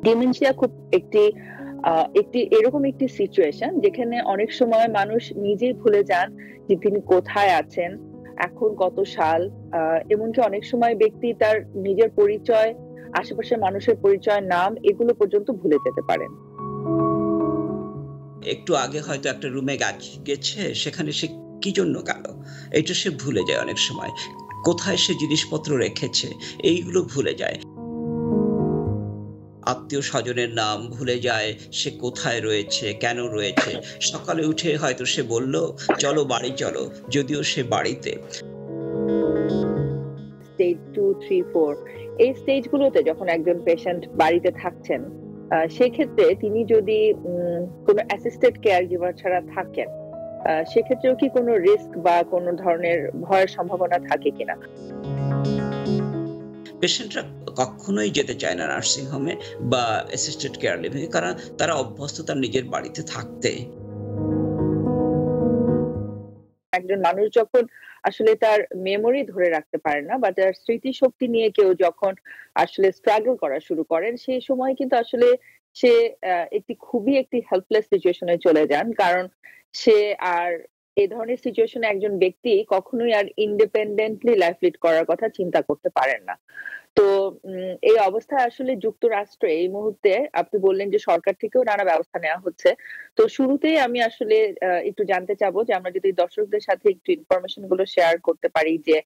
Dementia খুব একটি এরকম একটি সিচুয়েশন যেখানে অনেক সময় মানুষ নিজেই ভুলে যান যে তিনি কোথায় আছেন, এখন কত সাল। এমনকি অনেক সময় ব্যক্তি তার নিজের পরিচয়, আশেপাশের মানুষের পরিচয়, নাম এগুলো পর্যন্ত ভুলে যেতে পারেন। একটু আগে হয়তো একটা রুমে গেছে, সেখানে সে কি জন্য গেল? এটা সে ভুলে যায় অনেক সময়। কোথায় সে জিনিসপত্র রেখেছে, এইগুলো ভুলে যায়। আত্মীয়-স্বজনের নাম ভুলে যায়, সে কোথায় রয়েছে, কেন রয়েছে। সকালে উঠে হয়তো সে বলল, "চলো বাড়ি চলো।" যদিও সে বাড়িতে। স্টেজ 2, 3, 4 এই স্টেজ গুলোতে যখন একজন পেশেন্ট বাড়িতে থাকছেন, সেক্ষেত্রে তিনি যদি কোনো অ্যাসিস্টেড কেয়ার গিভার ছাড়া থাকেন, সেক্ষেত্রেও কি কোনো রিস্ক বা কোনো ধরনের ভয়ের সম্ভাবনা থাকে কিনা? পেশেন্টরা কখনোই যেতে চায় না নার্সিং হোমে বা অ্যাসিস্টেড কেয়ার লিভিং এ, কারণ তারা অভ্যস্ত তার নিজের বাড়িতে থাকতে। একজন মানুষ যখন আসলে তার মেমোরি ধরে রাখতে পারে না বা তার স্মৃতিশক্তি নিয়ে কেউ যখন আসলে স্ট্রাগল করা শুরু করেন, সেই সময় কিন্তু আসলে সে একটি হেল্পলেস সিচুয়েশন এ চলে যান। কারণ সে আর এই ধরনের সিচুয়েশনে একজন ব্যক্তি কখনোই আর ইন্ডিপেন্ডেন্টলি লাইফ লিড করার কথা চিন্তা করতে পারেন না। তো এই অবস্থায় আসলে যুক্তরাষ্ট্রে এই মুহূর্তে আপনি বললেন যে সরকার থেকেও নানা ব্যবস্থা নেওয়া হচ্ছে। তো শুরুতেই আমি আসলে একটু জানতে চাবো যে আমরা যদি দর্শকদের সাথে একটু ইনফরমেশন গুলো শেয়ার করতে পারি যে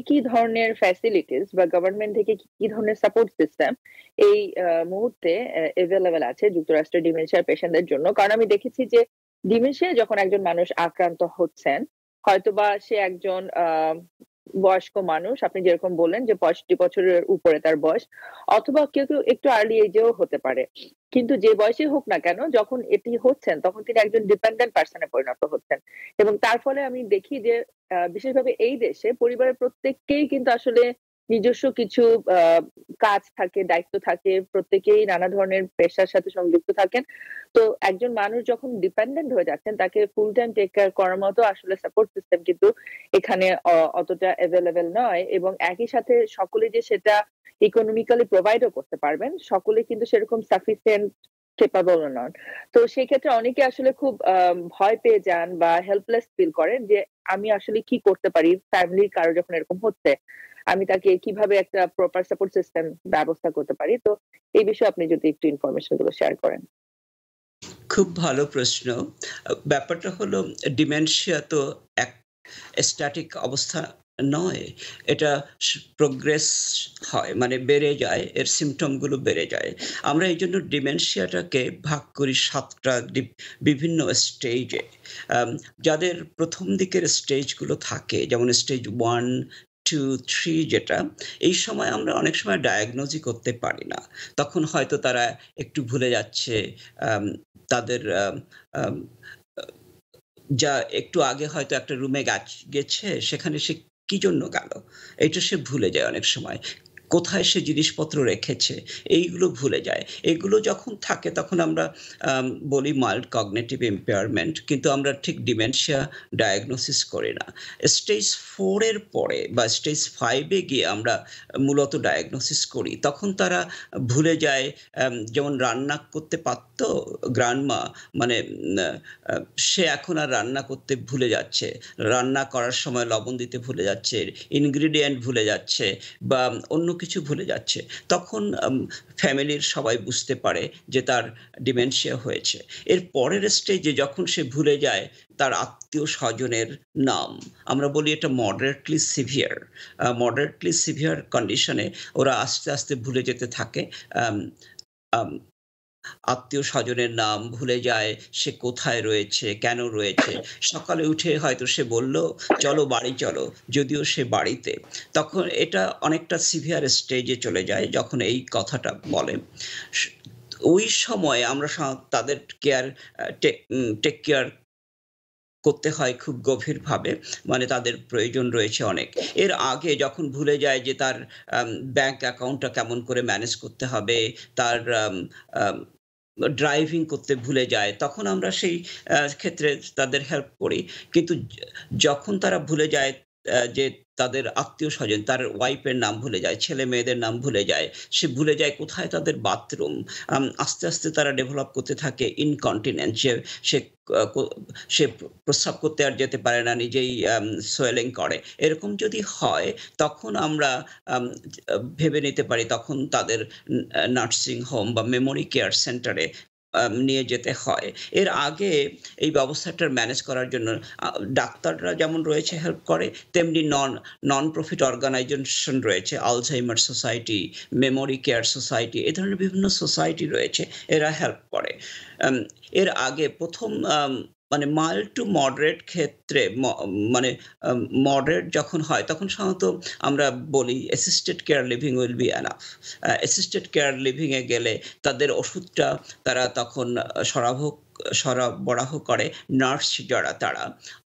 কি ধরনের ফ্যাসিলিটিস বা গভর্নমেন্ট থেকে কি ধরনের সাপোর্ট সিস্টেম এই মুহূর্তে এভেইলেবল আছে যুক্তরাষ্ট্রের ডিমেনশিয়া পেশেন্টদের জন্য। কারণ আমি দেখেছি যে ডিমেনশিয়া যখন একজন মানুষ আক্রান্ত হচ্ছেন, হয়তোবা সে একজন বয়স্ক মানুষ, আপনি যেরকম বললেন যে ৬৫ বছরের উপরে তার বয়স, অথবা কেউ একটু আর্লি এজেও হতে পারে। কিন্তু যে বয়সেই হোক না কেন, যখন এটি হচ্ছেন তখন তিনি একজন ডিপেন্ডেন্ট পারসন এ পরিণত হচ্ছেন। এবং তার ফলে আমি দেখি যে বিশেষভাবে এই দেশে পরিবারের প্রত্যেককেই কিন্তু আসলে নিজস্ব কিছু আ কাজ থাকে, দায়িত্ব থাকে। প্রত্যেকেই নানা ধরনের পেশার সাথে সংযুক্ত থাকেন। তো একজন মানুষ যখন ডিপেন্ডেন্ট হয়ে যাচ্ছেন, তাকে ফুল টাইম টেক কেয়ার করার মতো আসলে সাপোর্ট সিস্টেম কিন্তু এখানে অতটা এভেইলেবল নয়, এবং একই সাথে সকলে যে সেটা ইকোনমিক্যালি প্রোভাইড ও করতে পারবেন, সকলে কিন্তু সেরকম সাফিসিয়েন্ট ক্যাপাবল ও নন। তো সেক্ষেত্রে অনেকে আসলে খুব ভয় পেয়ে যান বা হেল্পলেস ফিল করেন যে আমি আসলে কি করতে পারি? ফ্যামিলির কারো যখন এরকম হচ্ছে, আমি তাকে কিভাবে একটা প্রপার সাপোর্ট সিস্টেম ব্যবস্থা করতে পারি? তো এই বিষয়ে আপনি যদি একটু ইনফরমেশন গুলো শেয়ার করেন। খুব ভালো প্রশ্ন। ব্যাপারটা হলো ডিমেনশিয়া তো এক স্ট্যাটিক অবস্থা নয়। এটা প্রোগ্রেস হয়, মানে বেড়ে যায়। এর সিম্পটম গুলো বেড়ে যায়। আমরা এইজন্য ডিমেনশিয়াটাকে ভাগ করি ৭ টা বিভিন্ন স্টেজে। আম যাদের ১ম দিকের স্টেজগুলো থাকে, যেমন স্টেজ 1, 2, 3 যেটা, এই সময় আমরা অনেক সময় ডায়াগনোজই করতে পারি না। তখন হয়তো তারা একটু ভুলে যাচ্ছে। আম তাদের আম আম আ যা একটু আগে হয়তো একটা রুমে গেছে, সেখানে সে কি জন্য গেল? এটা সে ভুলে যায় অনেক সময়। কোথায় সে জিনিসপত্র রেখেছে, এইগুলো ভুলে যায়। এগুলো যখন থাকে তখন আমরা বলি মাইল্ড কগনিটিভ ইম্পেয়ারমেন্ট, কিন্তু আমরা ঠিক ডিমেনশিয়া ডায়াগনোসিস করি না। স্টেজ 4 এর পরে বা স্টেজ 5 এ গিয়ে আমরা মূলত ডায়াগনোসিস করি। তখন তারা ভুলে যায়, যেমন রান্না করতে পারত গ্র্যান্ডমা, মানে আ সে এখন আর রান্না করতে ভুলে যাচ্ছে। রান্না করার সময় লবণ দিতে ভুলে যাচ্ছে, ইনগ্রিডিয়েন্ট ভুলে যাচ্ছে বা অন্য কিছু ভুলে যাচ্ছে। তখন ফ্যামিলির সবাই বুঝতে পারে যে তার ডিমেনশিয়া হয়েছে। এর পরের স্টেজে যখন সে ভুলে যায় তার আত্মীয়-স্বজনের নাম, আমরা বলি এটা moderately severe. Moderately severe condition এ ওরা আস্তে ভুলে যেতে থাকে। আম আম আত্মীয়-স্বজনের নাম ভুলে যায়, সে কোথায় রয়েছে, কেন রয়েছে। সকালে উঠে হয়তো সে বলল, "চলো বাড়ি চলো।" যদিও সে বাড়িতে। তখন এটা অনেকটা সিভিয়ার স্টেজে চলে যায় যখন এই কথাটা বলে। স ওই সময় আমরা তাদের কেয়ার টেক কেয়ার করতে হয় খুব গভীরভাবে। মানে তাদের প্রয়োজন রয়েছে অনেক। এর আগে যখন ভুলে যায় যে তার আম ব্যাংক অ্যাকাউন্টটা কেমন করে ম্যানেজ করতে হবে, তার আম আম ড্রাইভিং করতে ভুলে যায়, তখন আমরা সেই ক্ষেত্রে তাদের হেল্প করি। কিন্তু যখন তারা ভুলে যায় যে তাদের আত্মীয়-স্বজন, তার ওয়াইফের নাম ভুলে যায়, ছেলে-মেয়েদের নাম ভুলে যায়। সে ভুলে যায় কোথায় তাদের বাথরুম। আস্তে, আস্তে তারা ডেভেলপ করতে থাকে ইনকন্টিনেন্স যে সে আ কো সে প্রস্রাব করতে আর যেতে পারে না, নিজেই সোয়েলিং করে। এরকম যদি হয় তখন আমরা আম ভেবে নিতে পারি তখন তাদের নার্সিং হোম বা মেমোরি কেয়ার সেন্টারে নিয়ে যেতে হয়। এর আগে এই ব্যবস্থাটার ম্যানেজ করার জন্য আ ডাক্তাররা যেমন রয়েছে হেল্প করে, তেমনি নন প্রফিট অর্গানাইজেশন রয়েছে। Alzheimer society, memory care society এ ধরনের বিভিন্ন সোসাইটি রয়েছে। এরা হেল্প করে। আম এর আগে ১ম মানে মাইল্ড টু মডারেট ক্ষেত্রে মানে মডারেট যখন হয় তখন সাধারণত আমরা বলি assisted care living will be enough. Assisted care living এ গেলে তাদের ওষুধটা তারা তখন সরবরাহ করে নার্স যারা তারা।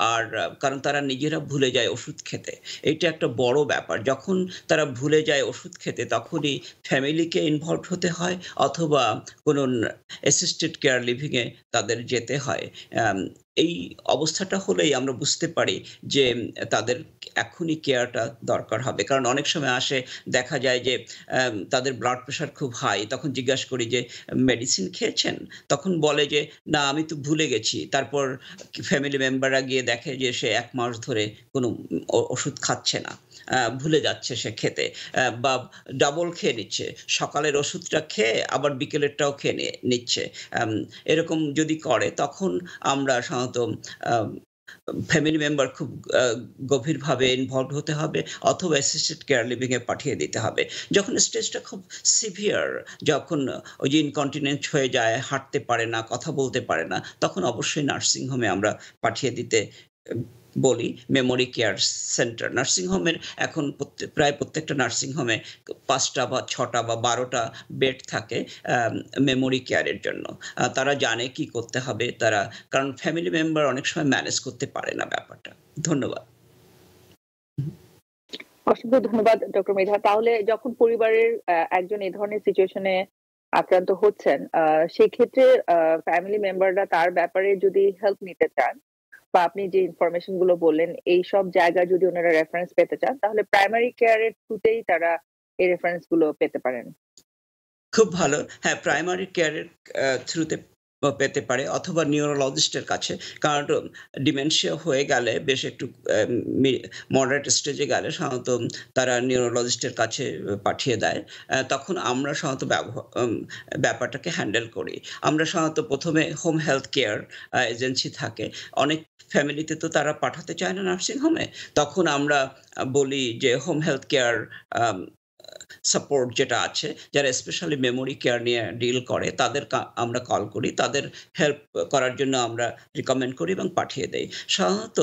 আর কারণ তারা নিজেরা ভুলে যায় ওষুধ খেতে। এইটা একটা বড় ব্যাপার। যখন তারা ভুলে যায় ওষুধ খেতে তখনই ফ্যামিলিকে ইনভলভড হতে হয় অথবা কোনো অ্যাসিস্টেড কেয়ার লিভিং এ তাদের যেতে হয়। আম এই অবস্থাটা হলেই আমরা বুঝতে পারি যে তাদের এখনই কেয়ারটা দরকার হবে। কারণ অনেক সময় আসে দেখা যায় যে তাদের ব্লাড প্রেশার খুব হাই। তখন জিজ্ঞাসা করি যে, "মেডিসিন খেয়েছেন?" তখন বলে যে, "না আমি তো ভুলে গেছি।" তারপর ফ্যামিলি মেম্বাররা গিয়ে দেখে যে সে ১ মাস ধরে কোনো ওষুধ খাচ্ছে না। ভুলে যাচ্ছে সে খেতে। বা ডাবল খেয়ে নিচ্ছে। সকালের ওষুধটা খেয়ে আবার বিকেলেরটাও খেয়ে নিচ্ছে। আম এরকম যদি করে তখন আমরা সাধারণত আম ফ্যামিলি মেম্বার খুব আ গভীরভাবে ইনভলভড হতে হবে অথবা অ্যাসিস্টেড কেয়ার লিভিং এ পাঠিয়ে দিতে হবে। যখন স্টেজটা খুব সিভিয়ার, যখন ওই যে ইনকন্টিনেন্ট হয়ে যায়, হাঁটতে পারে না, কথা বলতে পারে না, তখন অবশ্যই নার্সিং হোমে আমরা পাঠিয়ে দিতে এ বলি। Memory care centre. নার্সিং হোমের এখন প্রায় প্রত্যেকটা নার্সিং হোমে ৫ টা বা ৬ টা বা ১২ টা বেড থাকে মেমোরি কেয়ারের জন্য। তারা জানে কি করতে হবে। কারণ ফ্যামিলি মেম্বার অনেক সময় ম্যানেজ করতে পারে না ব্যাপারটা। ধন্যবাদ। হুম। অসংখ্য ধন্যবাদ ডক্টর মৃধা। তাহলে যখন পরিবারের একজন এই ধরনের সিচুয়েশন এ আক্রান্ত হচ্ছেন, সেক্ষেত্রে ফ্যামিলি মেম্বাররা তার ব্যাপারে যদি হেল্প নিতে চান বা আপনি যে ইনফরমেশন গুলো বললেন, এইসব জায়গায় যদি ওনারা রেফারেন্স পেতে চান, তাহলে প্রাইমারি কেয়ার এর থ্রুতেই তারা এই রেফারেন্স গুলো পেতে পারেন। খুব ভালো। হ্যাঁ, প্রাইমারি কেয়ারের থ্রুতে পেতে পারে অথবা নিউরোলজিস্টের কাছে। কারণ ডিমেনশিয়া হয়ে গেলে বেশ একটু আ মি মডারেট স্টেজে গেলে সাধারণত তারা নিউরোলজিস্টের কাছে পাঠিয়ে দেয়। তখন আমরা সাধারণত ব্যাপারটাকে হ্যান্ডেল করি। আমরা সাধারণত ১ম এ হোম হেলথ কেয়ার এজেন্সি থাকে। অনেক ফ্যামিলিতে তো তারা পাঠাতে চায় না নার্সিং হোমে। তখন আমরা বলি যে হোম হেলথ কেয়ার আম সাপোর্ট যেটা আছে, যারা স্পেশালি মেমোরি কেয়ার নিয়ে ডিল করে তাদের আমরা কল করি। তাদের হেল্প করার জন্য আমরা রিকমেন্ড করি এবং পাঠিয়ে দেই। সাধারণত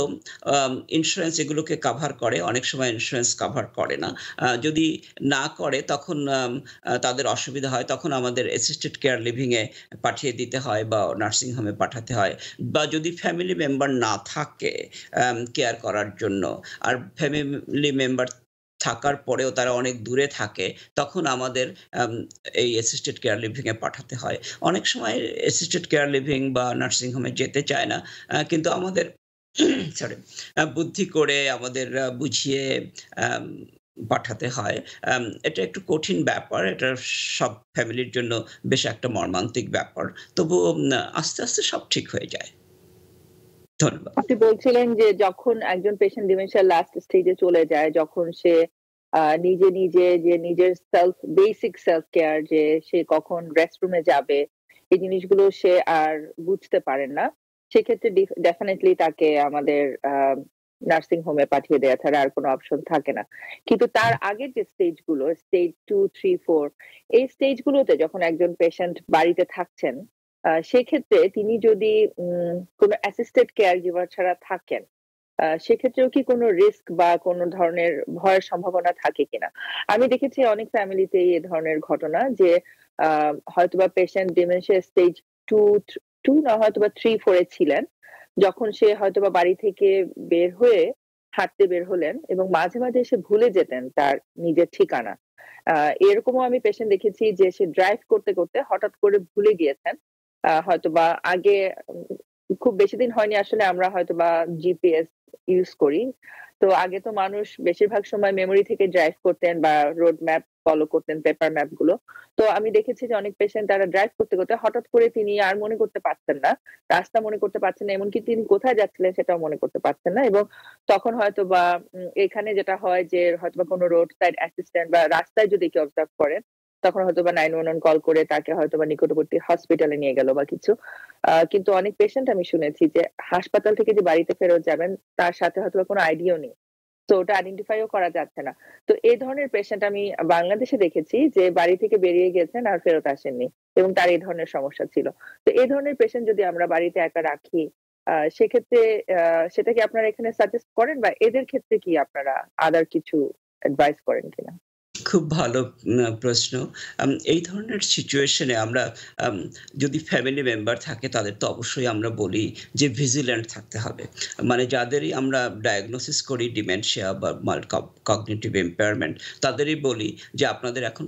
ইন্সুরেন্স এগুলোকে কাভার করে। অনেক সময় ইন্সুরেন্স কাভার করে না। যদি না করে তখন তাদের অসুবিধা হয়। তখন আমাদের অ্যাসিস্টেড কেয়ার লিভিং এ পাঠিয়ে দিতে হয় বা নার্সিং হোমে পাঠাতে হয়। বা যদি ফ্যামিলি মেম্বার না থাকে কেয়ার করার জন্য, আর ফ্যামিলি মেম্বার থাকার পরেও তারা অনেক দূরে থাকে, তখন আমাদের আম এই অ্যাসিস্টেড কেয়ার লিভিং এ পাঠাতে হয়। অনেক সময় অ্যাসিস্টেড কেয়ার লিভিং বা নার্সিং হোমে যেতে চায় না। কিন্তু আমাদের সরি বুদ্ধি করে আমাদের বুঝিয়ে আম পাঠাতে হয়। এটা একটু কঠিন ব্যাপার। এটা সব ফ্যামিলির জন্য বেশ একটা মর্মান্তিক ব্যাপার। তবুও আস্তে, আস্তে সব ঠিক হয়ে যায়। ধন্যবাদ। আপনি বলছিলেন যে যখন একজন পেশেন্ট ডিমেনশিয়ার লাস্ট স্টেজে চলে যায়, যখন সে নিজে যে নিজের বেসিক সেলফ কেয়ার যে সে কখন রেস্টরুমে যাবে, এই জিনিসগুলো সে আর বুঝতে পারেন না। সেক্ষেত্রে ডেফিনিটলি তাকে আমাদের নার্সিং হোমে পাঠিয়ে দেয়া ছাড়া আর কোনো অপশন থাকে না। কিন্তু তার আগের যে স্টেজ গুলো, স্টেজ 2, 3, 4 এই স্টেজ গুলোতে যখন একজন পেশেন্ট বাড়িতে থাকছেন, সেক্ষেত্রে তিনি যদি কোনো অ্যাসিস্টেড কেয়ার গিভার ছাড়া থাকেন, সেক্ষেত্রেও কি কোনো রিস্ক বা কোনো ধরনের ভয়ের সম্ভাবনা থাকে কিনা? আমি দেখেছি অনেক ফ্যামিলিতেই এ ধরনের ঘটনা যে হয়তোবা পেশেন্ট ডিমেনশিয়া স্টেজ 2 2 না হয়তোবা 3, 4 এ ছিলেন। যখন সে হয়তোবা বাড়ি থেকে বের হয়ে হাঁটতে বের হলেন এবং মাঝে, মাঝে এসে ভুলে যেতেন তার নিজের ঠিকানা। আ এরকমও আমি পেশেন্ট দেখেছি যে সে ড্রাইভ করতে, করতে হঠাৎ করে ভুলে গিয়েছেন। হয়তোবা আগে খুব বেশি দিন হয়নি আসলে আমরা হয়তোবা জিপিএস ইউজ করি। তো আগে তো মানুষ বেশিরভাগ সময় মেমোরি থেকে ড্রাইভ করতেন বা রোড ম্যাপ ফলো করতেন, পেপার ম্যাপ গুলো। তো আমি দেখেছি যে অনেক পেশেন্ট তারা ড্রাইভ করতে, করতে হঠাৎ করে তিনি আর মনে করতে পারছেন না। রাস্তা মনে করতে পারছেন না। এমনকি তিনি কোথায় যাচ্ছিলেন সেটাও মনে করতে পারছেন না। এবং তখন হয়তোবা এখানে যেটা হয় যে হয়তোবা কোনো রোড সাইড অ্যাসিস্ট্যান্ট বা রাস্তায় যদি কেউ অবজার্ভ করেন, তখন হয়তোবা 911 কল করে তাকে হয়তোবা নিকটবর্তী হসপিটালে নিয়ে গেল বা কিছু। কিন্তু অনেক পেশেন্ট আমি শুনেছি যে হাসপাতাল থেকে যে বাড়িতে ফেরত যাবেন তার সাথে হয়তোবা কোনো আইডিয়াও নেই। তো ওটা আইডেন্টিফাইও করা যাচ্ছে না। তো এই ধরনের পেশেন্ট আমি বাংলাদেশে দেখেছি যে বাড়ি থেকে বেরিয়ে গেছেন আর ফেরত আসেননি এবং তার এই ধরনের সমস্যা ছিল। তো এই ধরনের পেশেন্ট যদি আমরা বাড়িতে একা রাখি সেক্ষেত্রে সেটা কি আপনারা এখানে সাজেস্ট করেন বা এদের ক্ষেত্রে কি আপনারা আদার কিছু অ্যাডভাইস করেন কিনা? খুব ভালো প্রশ্ন। এই ধরনের সিচুয়েশনে আমরা যদি ফ্যামিলি মেম্বার থাকে তাদের তো অবশ্যই আমরা বলি যে ভিজিল্যান্ট থাকতে হবে। মানে যাদেরই আমরা ডায়াগনোসিস করি ডিমেনশিয়া বা কগনিটিভ ইম্পেয়ারমেন্ট তাদেরই বলি যে আপনাদের এখন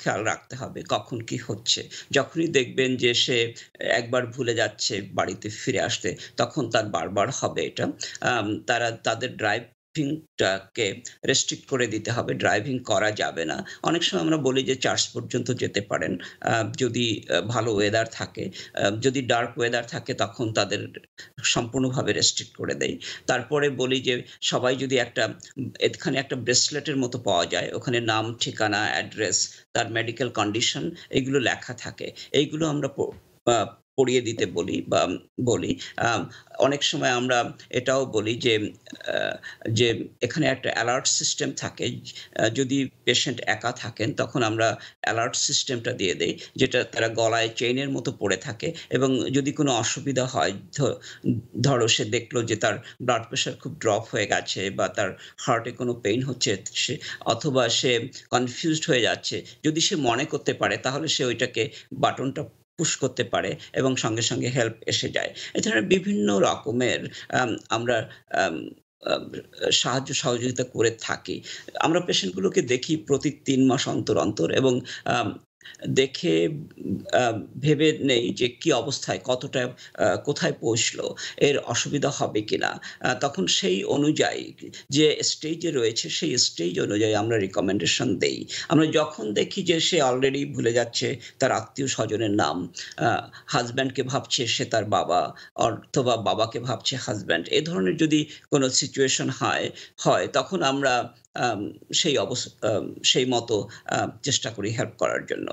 খেয়াল রাখতে হবে কখন কি হচ্ছে। যখনই দেখবেন যে সে একবার ভুলে যাচ্ছে বাড়িতে ফিরে আসতে তখন তার বারবার হবে এটা। তারা তাদের ড্রাইভিংটাকে রেস্ট্রিক্ট করে দিতে হবে। ড্রাইভিং করা যাবে না। অনেক সময় আমরা বলি যে চার্চ পর্যন্ত যেতে পারেন যদি ভালো ওয়েদার থাকে। যদি ডার্ক ওয়েদার থাকে তখন তাদের সম্পূর্ণভাবে রেস্ট্রিক্ট করে দেই। তারপরে বলি যে সবাই যদি এখানে একটা ব্রেসলেটের মতো পাওয়া যায়। ওখানে নাম, ঠিকানা, অ্যাড্রেস, তার মেডিকেল কন্ডিশন এগুলো লেখা থাকে। এইগুলো আমরা পড়িয়ে দিতে বলি। অনেক সময় আমরা এটাও বলি যে এখানে একটা অ্যালার্ট সিস্টেম থাকে। যদি পেশেন্ট একা থাকেন তখন আমরা অ্যালার্ট সিস্টেমটা দিয়ে দেই, যেটা তারা গলায় চেইনের মতো পড়ে থাকে এবং যদি কোনো অসুবিধা হয়, ধরো সে দেখলো যে তার ব্লাড প্রেশার খুব ড্রপ হয়ে গেছে বা তার হার্টে কোনো পেইন হচ্ছে অথবা সে কনফিউজড হয়ে যাচ্ছে, যদি সে মনে করতে পারে তাহলে সে ওইটাকে বাটনটা পুশ করতে পারে এবং সঙ্গে সঙ্গে হেল্প এসে যায়। এ ধরনের বিভিন্ন রকমের আমরা সাহায্য সহযোগিতা করে থাকি। আমরা পেশেন্টগুলোকে দেখি প্রতি ৩ মাস অন্তর অন্তর এবং দেখে ভেবে নেই যে কি অবস্থায়, কতটা কোথায় পৌঁছলো, এর অসুবিধা হবে কিনা। তখন সেই অনুযায়ী যে স্টেজে রয়েছে সেই স্টেজ অনুযায়ী আমরা রিকমেন্ডেশন দেই। আমরা যখন দেখি যে সে অলরেডি ভুলে যাচ্ছে তার আত্মীয় স্বজনের নাম, হাজব্যান্ডকে ভাবছে সে তার বাবা অথবা বাবাকে ভাবছে হাজব্যান্ড, এ ধরনের যদি কোনো সিচুয়েশন হয় তখন আমরা সেই মতো চেষ্টা করি হেল্প করার জন্য।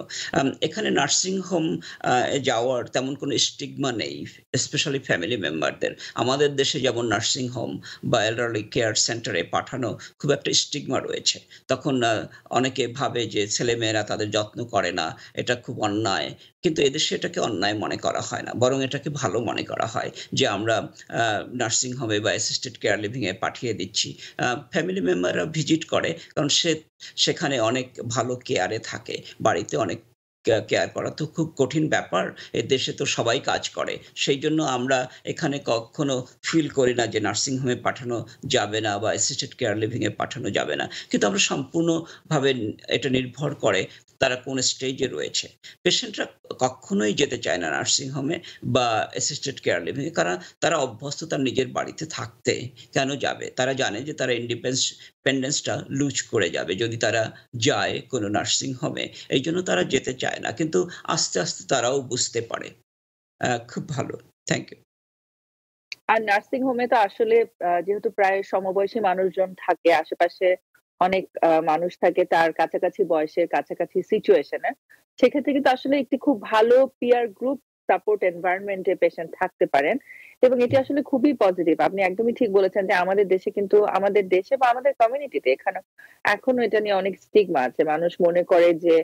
এখানে নার্সিং হোম যাওয়ার তেমন কোনো স্টিগমা নেই, স্পেশালি ফ্যামিলি মেম্বারদের। আমাদের দেশে যেমন নার্সিং হোম বা এল্ডারলি কেয়ার সেন্টারে পাঠানো খুব একটা স্টিগমা রয়েছে। তখন অনেকে ভাবে যে ছেলেমেয়েরা তাদের যত্ন করে না, এটা খুব অন্যায়। কিন্তু এদেশে এটাকে অন্যায় মনে করা হয় না, বরং এটাকে ভালো মনে করা হয় যে আমরা নার্সিং হোমে বা অ্যাসিস্টেড কেয়ার লিভিংয়ে পাঠিয়ে দিচ্ছি। ফ্যামিলি মেম্বাররা ভিজিট করে, কারণ সেখানে অনেক ভালো কেয়ারে থাকে। বাড়িতে অনেক কেয়ার করা তো খুব কঠিন ব্যাপার। এ দেশে তো সবাই কাজ করে। সেই জন্য আমরা এখানে কখনো ফিল করি না যে নার্সিং হোমে পাঠানো যাবে না বা অ্যাসিস্টেড কেয়ার লিভিংয়ে পাঠানো যাবে না। কিন্তু আমরা সম্পূর্ণভাবে এটা নির্ভর করে তারা কোন স্টেজে রয়েছে। পেশেন্টরা কখনোই যেতে চায় না নার্সিং হোমে বা অ্যাসিস্টেড কেয়ার লিভিংয়ে, কারণ তারা অভ্যস্ত তার নিজের বাড়িতে থাকতে। কেন যাবে? তারা জানে যে তারা ইন্ডিপেন্ডেন্সটা লুজ করে যাবে যদি তারা যায় কোনো নার্সিং হোমে। এইজন্য তারা যেতে চায় না। কিন্তু আস্তে, আস্তে তারাও বুঝতে পারে। খুব ভালো। Thank you. আর নার্সিং হোমে তো আসলে যেহেতু প্রায় সমবয়সী মানুষজন থাকে, আশেপাশে অনেক মানুষ থাকে তার কাছাকাছি বয়সের, কাছাকাছি সিচুয়েশনে। সেক্ষেত্রে কিন্তু আসলে একটি খুব ভালো পিয়ার গ্রুপ সাপোর্ট এনভায়রনমেন্ট এ পেশেন্ট থাকতে পারেন এবং এটি আসলে খুবই পজিটিভ। আপনি একদমই ঠিক বলেছেন যে আমাদের দেশে কিন্তু আমাদের দেশে বা আমাদের কমিউনিটিতে এখনো এটা নিয়ে অনেক স্টিগমা আছে। মানুষ মনে করে যে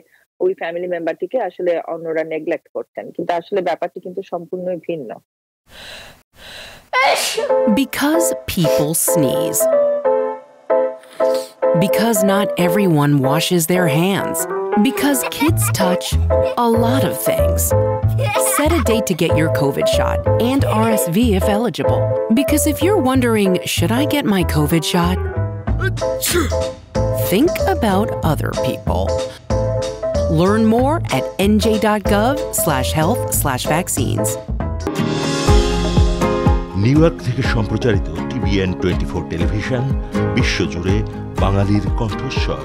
ওই ফ্যামিলি মেম্বারটিকে আসলে অন্যরা নেগলেক্ট করছেন, কিন্তু আসলে ব্যাপারটি কিন্তু সম্পূর্ণই ভিন্ন। Because people sneeze. Because not everyone washes their hands. Because kids touch a lot of things. Set a date to get your COVID shot and RSV if eligible. Because if you're wondering, should I get my COVID shot? Think about other people. Learn more at nj.gov/health/vaccines. New York থেকে সম্প্রচারিত TVN 24 television, বিশ্বজুড়ে বাঙালির কণ্ঠস্বর।